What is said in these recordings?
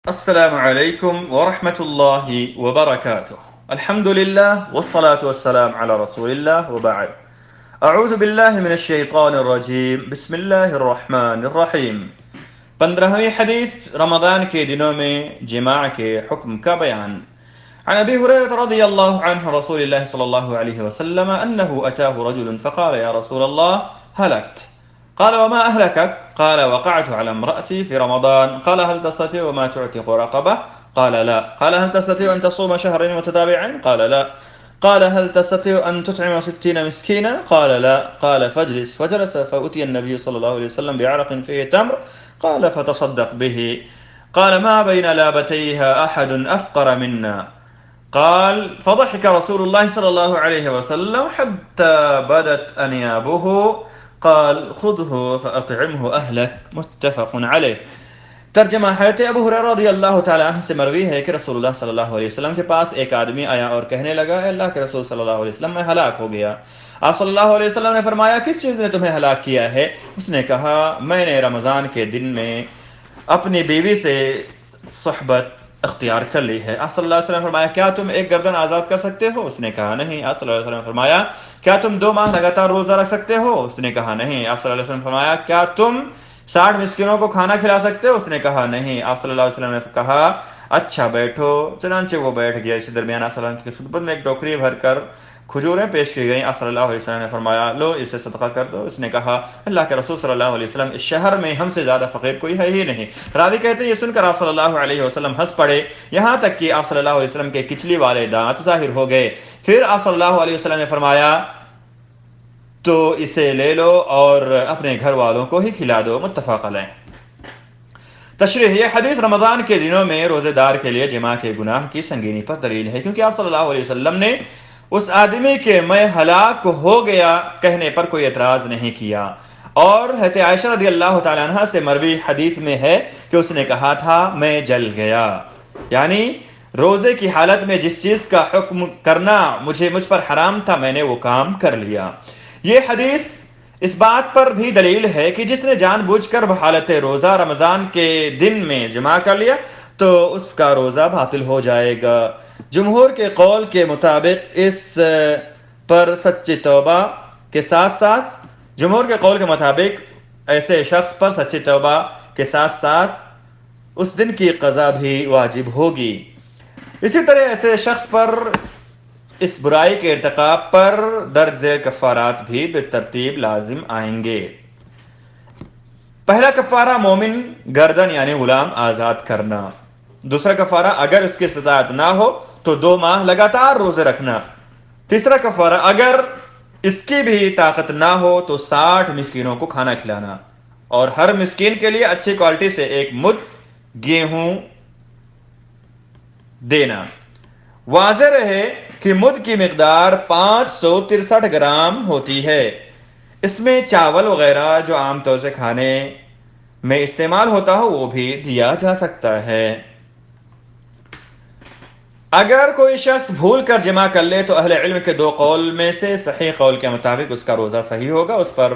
السلام عليكم ورحمة الله وبركاته. الحمد لله والصلاة والسلام على رسول الله وبعد. أعوذ بالله من الشيطان الرجيم. بسم الله الرحمن الرحيم. 15ویں حدیث رمضان کے دنوں میں جماع کے حکم کا بیان. عن أبي هريرة رضي الله عنه رسول الله صلى الله عليه وسلم أنه أتاه رجل فقال يا رسول الله هلكت. قال وما أهلكك؟ قال وقعت على امرأتي في رمضان. قال هل تستطيع وما تعتق رقبة؟ قال لا. قال هل تستطيع أن تصوم شهرين متتابعين؟ قال لا. قال هل تستطيع أن تطعم 60 مسكينا؟ قال لا. قال فاجلس. فجلس فأتي النبي صلى الله عليه وسلم بعرق فيه تمر. قال فتصدق به. قال ما بين لابتيها أحد أفقر منا. قال فضحك رسول الله صلى الله عليه وسلم حتى بدت أنيابه. قال خذه فأطعمه أهلك. متفق علیہ. ترجمہ حضرت ابو ہریرہ رضی اللہ تعالیٰ عنہ سے مروی ہے کہ رسول اللہ صلی اللہ علیہ وسلم کے پاس ایک آدمی آیا اور کہنے لگا اے اللہ کے رسول صلی اللہ علیہ وسلم میں ہلاک ہو گیا. آپ صلی اللہ علیہ وسلم نے فرمایا کس چیز نے تمہیں ہلاک کیا ہے؟ اس نے کہا میں نے رمضان کے دن میں اپنی بیوی سے صحبت اختیار کر لی ہے. آپ صلی اللہ علیہ وسلم نے فرمایا کیا تم ایک گردن آزاد کر سکتے ہو؟ اس نے کہا نہیں. آپ صلی اللہ علیہ وسلم نے فرمایا کیا تم 2 ماہ لگاتار روزہ رکھ سکتے ہو؟ اس نے کہا نہیں. آپ صلی اللہ علیہ وسلم نے فرمایا کیا تم 60 مسکینوں کو کھانا کھلا سکتے ہو؟ اس نے کہا نہیں. آپ صلی اللہ علیہ وسلم نے کہا اچھا بیٹھو. چنانچہ وہ بیٹھ گیا. اسی درمیان آپ صلی اللہ علیہ وسلم کی خدمت میں ایک ٹوکری بھر کر کھجوریں پیش کی گئیں. آپ صلی اللہ علیہ وسلم نے فرمایا لو اسے صدقہ کر دو. اس نے کہا اللہ کے رسول صلی اللہ علیہ وسلم اس شہر میں ہم سے زیادہ فقیر کوئی ہے ہی نہیں. راوی کہتے ہیں یہ سن کر آپ صلی اللہ علیہ وسلم ہنس پڑے یہاں تک کہ آپ صلی اللہ علیہ وسلم کے کچلی والے دانت ظاہر ہو گئے. پھر آپ صلی اللہ علیہ وسلم نے فرمایا تو اسے لے لو اور اپنے گھر والوں کو ہی کھلا دو. متفق علیہ. تشریح یہ حدیث رمضان کے دنوں میں روزے دار کے لیے جماع کے گناہ کی سنگینی پر دلیل ہے کیونکہ آپ صلی اللہ علیہ وسلم نے اس آدمی کے میں ہلاک ہو گیا کہنے پر کوئی اعتراض نہیں کیا. اور حضرت عائشہ رضی اللہ تعالیٰ عنہ سے مروی حدیث میں ہے کہ اس نے کہا تھا میں جل گیا. یعنی روزے کی حالت میں جس چیز کا حکم کرنا مجھ پر حرام تھا میں نے وہ کام کر لیا. یہ حدیث اس بات پر بھی دلیل ہے کہ جس نے جان بوجھ کر بحالت روزہ رمضان کے دن میں جماع کر لیا تو اس کا روزہ باطل ہو جائے گا. جمہور کے قول کے مطابق اس پر سچی توبہ کے ساتھ ساتھ جمہور کے قول کے مطابق ایسے شخص پر سچی توبہ کے ساتھ ساتھ اس دن کی قضا بھی واجب ہوگی. اسی طرح ایسے شخص پر اس برائی کے ارتکاب پر درج ذیل کفارات بھی بالترتیب لازم آئیں گے. پہلا کفارہ مومن گردن یعنی غلام آزاد کرنا. دوسرا کفارہ اگر اس کی استطاعت نہ ہو تو 2 ماہ لگاتار روزے رکھنا. تیسرا کفارہ اگر اس کی بھی طاقت نہ ہو تو 60 مسکینوں کو کھانا کھلانا اور ہر مسکین کے لیے اچھی کوالٹی سے 1 مد گیہوں دینا. واضح رہے کہ مد کی مقدار 563 گرام ہوتی ہے. اس میں چاول وغیرہ جو عام طور سے کھانے میں استعمال ہوتا ہو وہ بھی دیا جا سکتا ہے. اگر کوئی شخص بھول کر جمع کر لے تو اہل علم کے 2 قول میں سے صحیح قول کے مطابق اس کا روزہ صحیح ہوگا. اس پر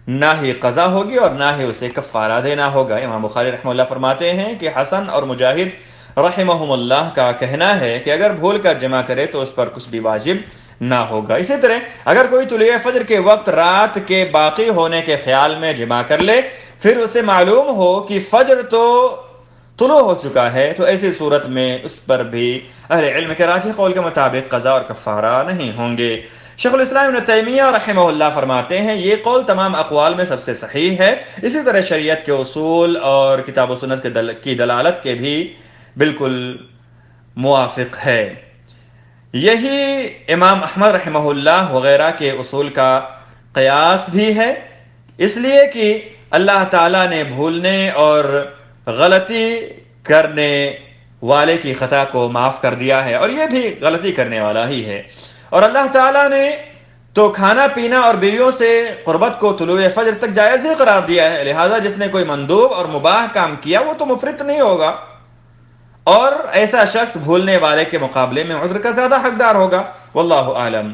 نہ ہی قضا ہوگی اور نہ ہی اسے کفارہ دینا ہوگا. امام بخاری رحمہ اللہ فرماتے ہیں کہ حسن اور مجاہد رحمہم اللہ کا کہنا ہے کہ اگر بھول کر جمع کرے تو اس پر کچھ بھی واجب نہ ہوگا. اسی طرح اگر کوئی طلوع فجر کے وقت رات کے باقی ہونے کے خیال میں جمع کر لے پھر اسے معلوم ہو کہ فجر تو طلوع ہو چکا ہے تو ایسی صورت میں اس پر بھی اہل علم کے راجح قول کے مطابق قضا اور کفارہ نہیں ہوں گے. شیخ الاسلام ابن تیمیہ رحمہ اللہ فرماتے ہیں یہ قول تمام اقوال میں سب سے صحیح ہے. اسی طرح شریعت کے اصول اور کتاب و سنت کی دلالت کے بھی بالکل موافق ہے. یہی امام احمد رحمہ اللہ وغیرہ کے اصول کا قیاس بھی ہے اس لیے کہ اللہ تعالیٰ نے بھولنے اور غلطی کرنے والے کی خطا کو معاف کر دیا ہے اور یہ بھی غلطی کرنے والا ہی ہے. اور اللہ تعالیٰ نے تو کھانا پینا اور بیویوں سے قربت کو طلوع فجر تک جائز ہی قرار دیا ہے. لہذا جس نے کوئی مندوب اور مباح کام کیا وہ تو مفرط نہیں ہوگا اور ایسا شخص بھولنے والے کے مقابلے میں عذر کا زیادہ حقدار ہوگا. واللہ عالم.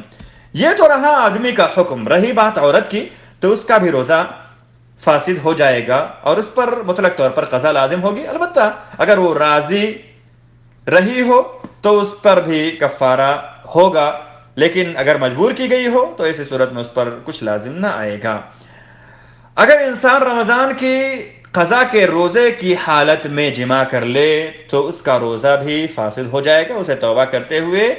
یہ تو رہا آدمی کا حکم. رہی بات عورت کی تو اس کا بھی روزہ فاسد ہو جائے گا اور اس پر مطلق طور پر قضا لازم ہوگی. البتہ اگر وہ راضی رہی ہو تو اس پر بھی کفارہ ہوگا، لیکن اگر مجبور کی گئی ہو تو ایسی صورت میں اس پر کچھ لازم نہ آئے گا. اگر انسان رمضان کی قضا کے روزے کی حالت میں جماع کر لے تو اس کا روزہ بھی فاسد ہو جائے گا. اسے توبہ کرتے ہوئے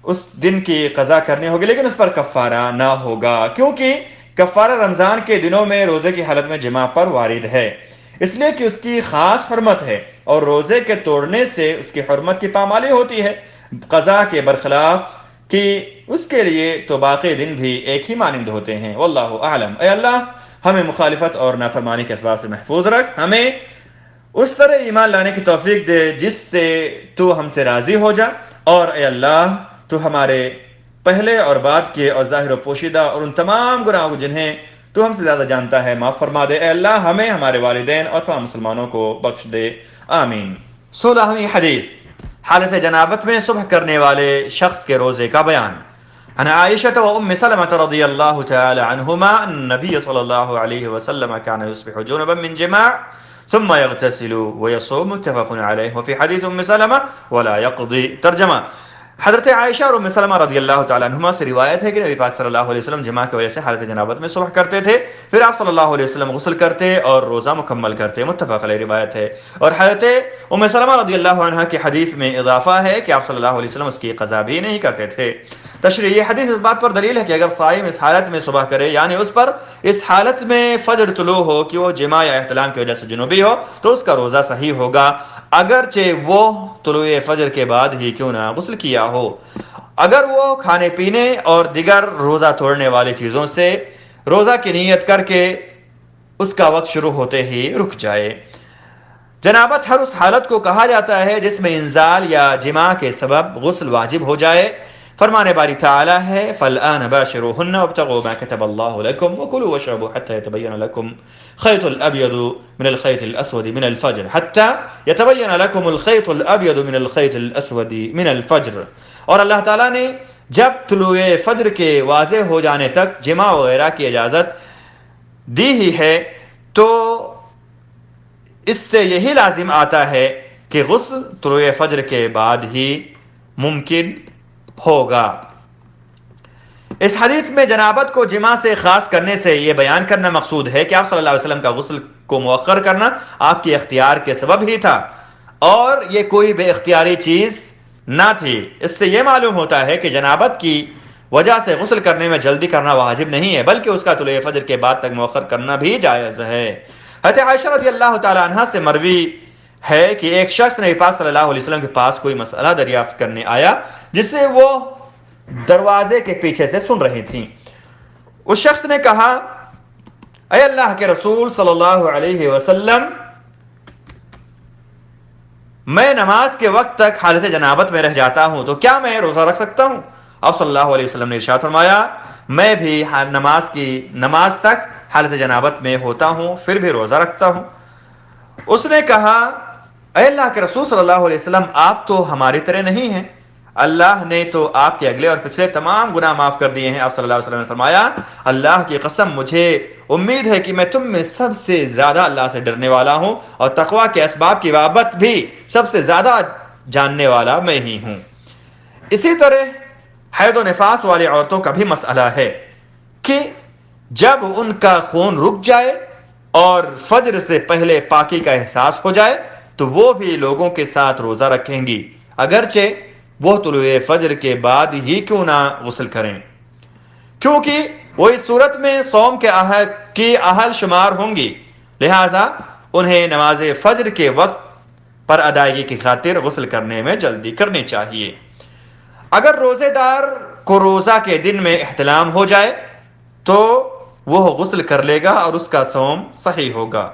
اس دن کی قضا کرنی ہوگی، لیکن اس پر کفارہ نہ ہوگا، کیونکہ کفارہ رمضان کے دنوں میں روزے کی حالت میں جماع پر وارد ہے، اس لیے کہ اس کی خاص حرمت ہے اور روزے کے توڑنے سے اس کی حرمت کی پامالی ہوتی ہے قضا کے برخلاف کہ اس کے لیے تو باقی دن بھی ایک ہی مانند ہوتے ہیں. واللہ اعلم. اے اللہ ہمیں مخالفت اور نافرمانی کے اسباب سے محفوظ رکھ، ہمیں اس طرح ایمان لانے کی توفیق دے جس سے تو ہم سے راضی ہو جا، اور اے اللہ تو ہمارے پہلے اور بعد کے اور ظاہر و پوشیدہ اور ان تمام گناہوں کو جنہیں تو ہم سے زیادہ جانتا ہے معاف فرما دے. اے اللہ ہمیں، ہمارے والدین اور تمام مسلمانوں کو بخش دے، آمین. 16ویں حدیث، حالت جنابت میں صبح کرنے والے شخص کے روزے کا بیان. عن عائشة وأم سلمة رضي الله تعالى عنهما أن النبي صلى الله عليه وسلم كان يصبح جنبا من جماع ثم يغتسل ويصوم، متفق عليه. وفي حديث أم سلمة ولا يقضي. ترجمہ، حضرت عائشہ اور ام سلمہ رضی اللہ تعالیٰ عنہما سے روایت ہے کہ نبی پاک صلی اللہ علیہ وسلم جماع کی وجہ سے حالت جنابت میں صبح کرتے تھے، پھر آپ صلی اللہ علیہ وسلم غسل کرتے اور روزہ مکمل کرتے، متفق علیہ روایت ہے. اور حضرت ام سلمہ رضی اللہ عنہا کی حدیث میں اضافہ ہے کہ آپ صلی اللہ علیہ وسلم اس کی قضا بھی نہیں کرتے تھے. تشریح، یہ حدیث اس بات پر دلیل ہے کہ اگر صائم اس حالت میں صبح کرے، یعنی اس پر اس حالت میں فجر طلوع ہو کہ وہ جماع یا احتلام کی وجہ سے جنوبی ہو، تو اس کا روزہ صحیح ہوگا، اگرچہ وہ طلوع فجر کے بعد ہی کیوں نہ غسل کیا ہو. اگر وہ کھانے پینے اور دیگر روزہ توڑنے والی چیزوں سے روزہ کی نیت کر کے اس کا وقت شروع ہوتے ہی رک جائے. جنابت ہر اس حالت کو کہا جاتا ہے جس میں انزال یا جماع کے سبب غسل واجب ہو جائے. فرمان باری تعالی ہے فالآن باشروهن وابتغوا ما كتب الله لكم وكلوا واشربوا حتى يتبين لكم خيط الأبيض من الخيط الأسود من الفجر حتى يتبين لكم الخيط الأبيض من الخيط الأسود من الفجر. اور اللہ تعالیٰ نے جب طلوع فجر کے واضح ہو جانے تک جماع وغیرہ کی اجازت دی ہی ہے تو اس سے یہی لازم آتا ہے کہ غسل طلوع فجر کے بعد ہی ممکن ہوگا. اس حدیث میں جنابت کو جماع سے خاص کرنے سے یہ بیان کرنا مقصود ہے کہ آپ صلی اللہ علیہ وسلم کا غسل کو مؤخر کرنا آپ کے اختیار کے سبب ہی تھا اور یہ کوئی بے اختیاری چیز نہ تھی. اس سے یہ معلوم ہوتا ہے کہ جنابت کی وجہ سے غسل کرنے میں جلدی کرنا واجب نہیں ہے، بلکہ اس کا طلوع فجر کے بعد تک مؤخر کرنا بھی جائز ہے. حضرت عائشہ رضی اللہ تعالی عنہا سے مروی ہے کہ ایک شخص نبی پاک صلی اللہ علیہ وسلم کے پاس کوئی مسئلہ دریافت کرنے آیا جسے وہ دروازے کے پیچھے سے سن رہی تھیں. اس شخص نے کہا اے اللہ کے رسول صلی اللہ علیہ وسلم، میں نماز کے وقت تک حالت جنابت میں رہ جاتا ہوں تو کیا میں روزہ رکھ سکتا ہوں؟ آپ صلی اللہ علیہ وسلم نے ارشاد فرمایا میں بھی نماز تک حالت جنابت میں ہوتا ہوں پھر بھی روزہ رکھتا ہوں. اس نے کہا اے اللہ کے رسول صلی اللہ علیہ وسلم، آپ تو ہماری طرح نہیں ہیں، اللہ نے تو آپ کے اگلے اور پچھلے تمام گناہ معاف کر دیے ہیں. آپ صلی اللہ علیہ وسلم نے فرمایا اللہ کی قسم مجھے امید ہے کہ میں تم میں سب سے زیادہ اللہ سے ڈرنے والا ہوں اور تقوی کے اسباب کی بابت بھی سب سے زیادہ جاننے والا میں ہی ہوں. اسی طرح حید و نفاس والی عورتوں کا بھی مسئلہ ہے کہ جب ان کا خون رک جائے اور فجر سے پہلے پاکی کا احساس ہو جائے تو وہ بھی لوگوں کے ساتھ روزہ رکھیں گی، اگرچہ وہ طلوع فجر کے بعد ہی کیوں نہ غسل کریں، کیونکہ وہ اس صورت میں صوم کے اہل شمار ہوں گی، لہذا انہیں نماز فجر کے وقت پر ادائیگی کی خاطر غسل کرنے میں جلدی کرنی چاہیے. اگر روزے دار کو روزہ کے دن میں احتلام ہو جائے تو وہ غسل کر لے گا اور اس کا صوم صحیح ہوگا،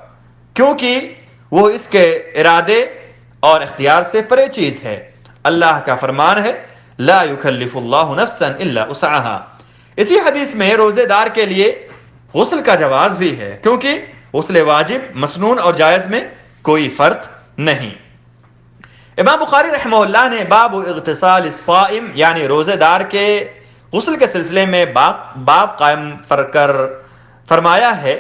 کیونکہ وہ اس کے ارادے اور اختیار سے پرے چیز ہے. اللہ کا فرمان ہے لا یکلف اللہ نفسا الا وسعها. اسی حدیث میں روزے دار کے لیے غسل کا جواز بھی ہے، کیونکہ غسل واجب، مسنون اور جائز میں کوئی فرق نہیں. امام بخاری رحمہ اللہ نے باب اغتسال الصائم یعنی روزے دار کے غسل کے سلسلے میں باب قائم کر فرمایا ہے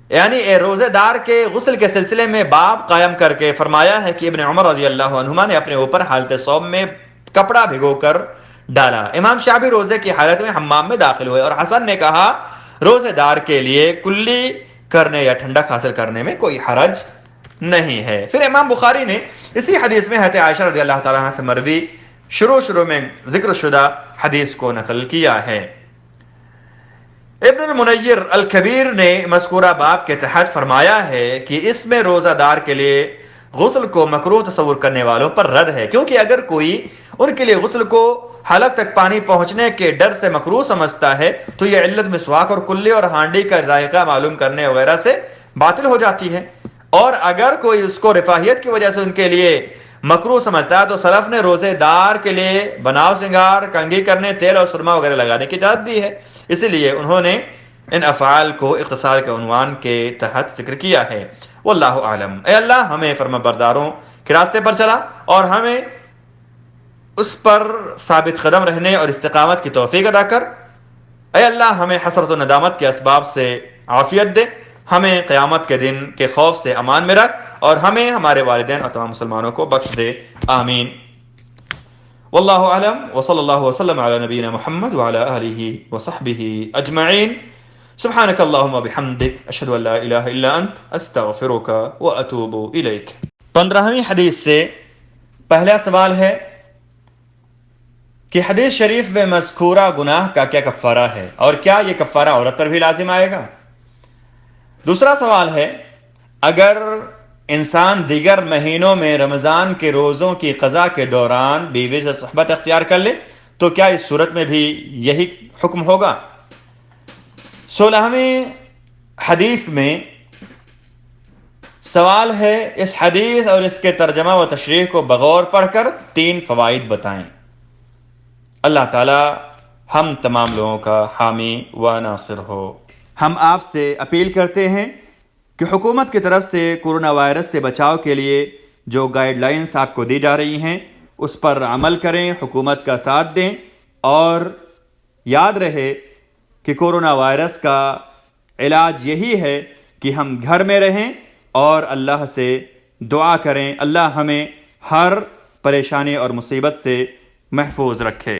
یعنی روزے دار کے غسل کے سلسلے میں باب قائم کر کے فرمایا ہے کہ ابن عمر رضی اللہ عنہما نے اپنے اوپر حالت صوم میں کپڑا بھگو کر ڈالا۔ امام شافعی روزے کی حالت میں حمام میں داخل ہوئے، اور حسن نے کہا روزے دار کے لیے کلی کرنے یا ٹھنڈک حاصل کرنے میں کوئی حرج نہیں ہے۔ پھر امام بخاری نے اسی حدیث میں حضرت عائشہ رضی اللہ تعالیٰ عنہ سے مروی شروع میں ذکر شدہ حدیث کو نقل کیا ہے۔ ابن المنیر الکبیر نے مذکورہ باب کے تحت فرمایا ہے کہ اس میں روزہ دار کے لیے غسل کو مکروہ تصور کرنے والوں پر رد ہے، کیونکہ اگر کوئی ان کے لیے غسل کو حلق تک پانی پہنچنے کے ڈر سے مکروہ سمجھتا ہے تو یہ علت مسواک اور کلی اور ہانڈی کا ذائقہ معلوم کرنے وغیرہ سے باطل ہو جاتی ہے، اور اگر کوئی اس کو رفاہیت کی وجہ سے ان کے لیے مکروہ سمجھتا ہے تو سلف نے روزے دار کے لیے بناؤ سنگار، کنگھی کرنے، تیل اور سرما وغیرہ لگانے کی اجازت دی ہے، اسی لیے انہوں نے ان افعال کو اختصار کے عنوان کے تحت ذکر کیا ہے۔ واللہ اعلم۔ اے اللہ ہمیں فرما برداروں کے راستے پر چلا اور ہمیں اس پر ثابت قدم رہنے اور استقامت کی توفیق عطا کر۔ اے اللہ ہمیں حسرت و ندامت کے اسباب سے عافیت دے، ہمیں قیامت کے دن کے خوف سے امان میں رکھ، اور ہمیں ہمارے والدین اور تمام مسلمانوں کو بخش دے، آمین۔ واللہ اعلم، وصلی اللہ وسلم علی نبینا محمد وعلی آلہ وصحبہ اجمعین۔ سبحانک اللہم وبحمدک، اشہد ان لا الہ الا انت، استغفرک واتوب الیک۔ 15ویں حدیث سے پہلا سوال ہے کہ حدیث شریف میں مذکورہ گناہ کا کیا کفارہ ہے، اور کیا یہ کفارہ عورت پر بھی لازم آئے گا؟ دوسرا سوال ہے اگر انسان دیگر مہینوں میں رمضان کے روزوں کی قضا کے دوران بیوی سے صحبت اختیار کر لے تو کیا اس صورت میں بھی یہی حکم ہوگا؟ 16ویں حدیث میں سوال ہے اس حدیث اور اس کے ترجمہ و تشریح کو بغور پڑھ کر 3 فوائد بتائیں۔ اللہ تعالی ہم تمام لوگوں کا حامی و ناصر ہو۔ ہم آپ سے اپیل کرتے ہیں کہ حکومت کی طرف سے کورونا وائرس سے بچاؤ کے لیے جو گائیڈ لائنز آپ کو دی جا رہی ہیں اس پر عمل کریں، حکومت کا ساتھ دیں، اور یاد رہے کہ کورونا وائرس کا علاج یہی ہے کہ ہم گھر میں رہیں اور اللہ سے دعا کریں، اللہ ہمیں ہر پریشانی اور مصیبت سے محفوظ رکھے۔